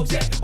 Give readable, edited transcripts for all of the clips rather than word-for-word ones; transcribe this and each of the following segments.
Stay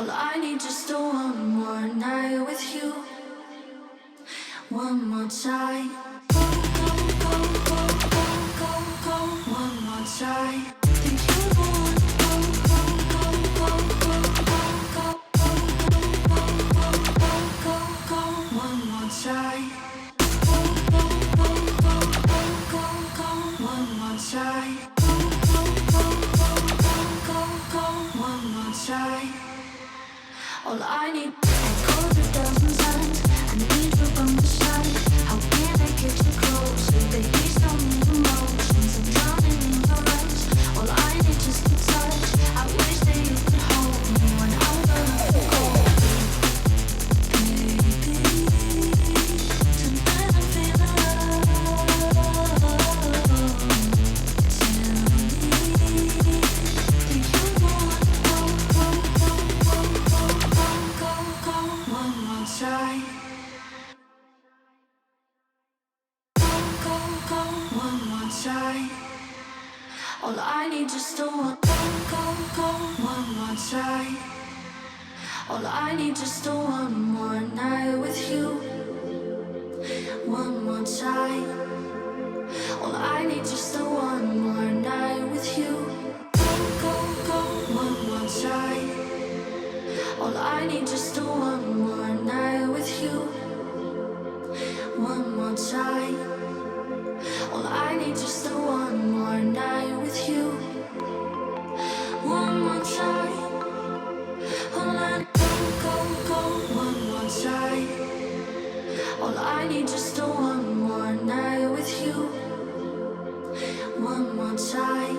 All I need just a one more night with you. One more time. Go, go, go, go, go, go, go. One more time. Think you're the one. Go, go, go, go, go, go, go, go, go, go, go, go, go. One more time. Go, go, go, go, go, go, go. One more time. Go, go, go, go, go, go, go. One more time. All I need, I called 1,000 times. I need you from the side. How can I get you closer? Baby, show me emotions. I'm drowning in your eyes. All I need is the touch. I wish that you could hold me when I'm gonna go. Baby, tonight I'm feeling love. Tell me that you want go, go, go, go, go, go, go, go. One more time. Go, go, one more time. All I need just a one. Go, go, one more time. All I need just a one more night with you. One more time. All I need just a one more night with you. Go, go, go, one more time. All I need just a one more night with you. One more time. All I need just a one more night with you. One more time. All I go, go, go. One more time. All I need just a one more night with you. One more time.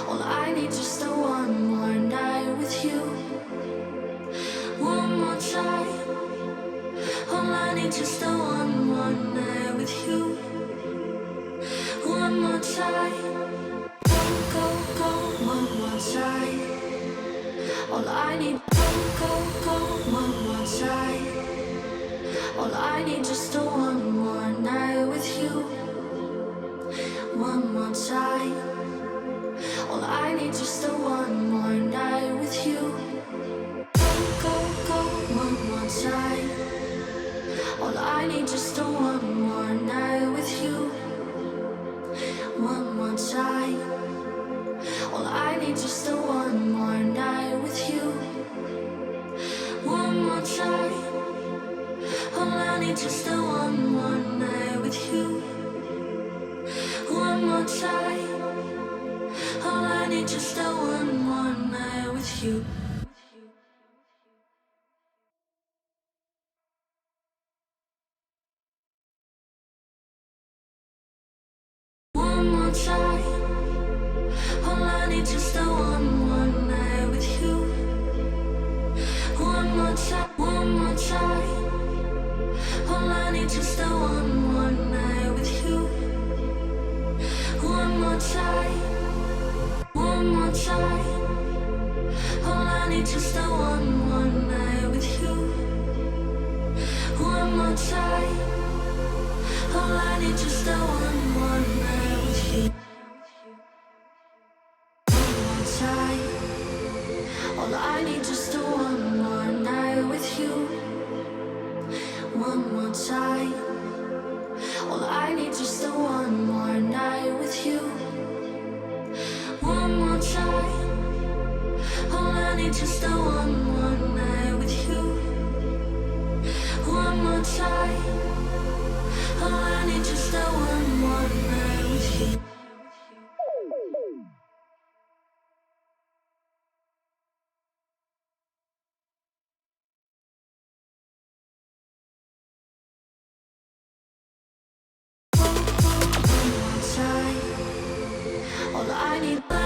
All I need just a one more night with you. One more time. All I need just a one more night with you. One more time. Go, go, go. One more time. All I need. Go, go, go. One more time. All I need just a one more night with you. One more time. All I need just a one more night with you. Go, go, go. One more time. All I need just a one more night with you. One more time. All I need just a one more night with you. One more time. All I need just a one more night with you. One more time. All I need just a one more night with you. One more time. All I need just a one more night with you. One more time. One more time. All I need just a one more night with you. One more time. One more time. All I need just a one more night with you. One more time. All I need just a one more night with you. One more time. All I need just a one more night with you. One more time. All I need just a one more night with you. One more time. All I need just a one more night with you. One more time. All I need just a one more night with you. One more time. All I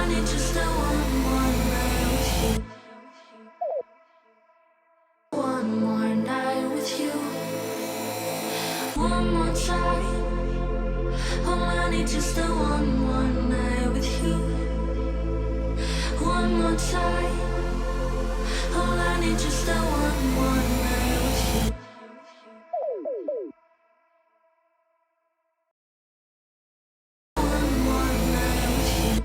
need just a one more night with you. One more night with you. One more time. All I need just a one more night with you. One more time. All I need just a one more night with you. One more night with you.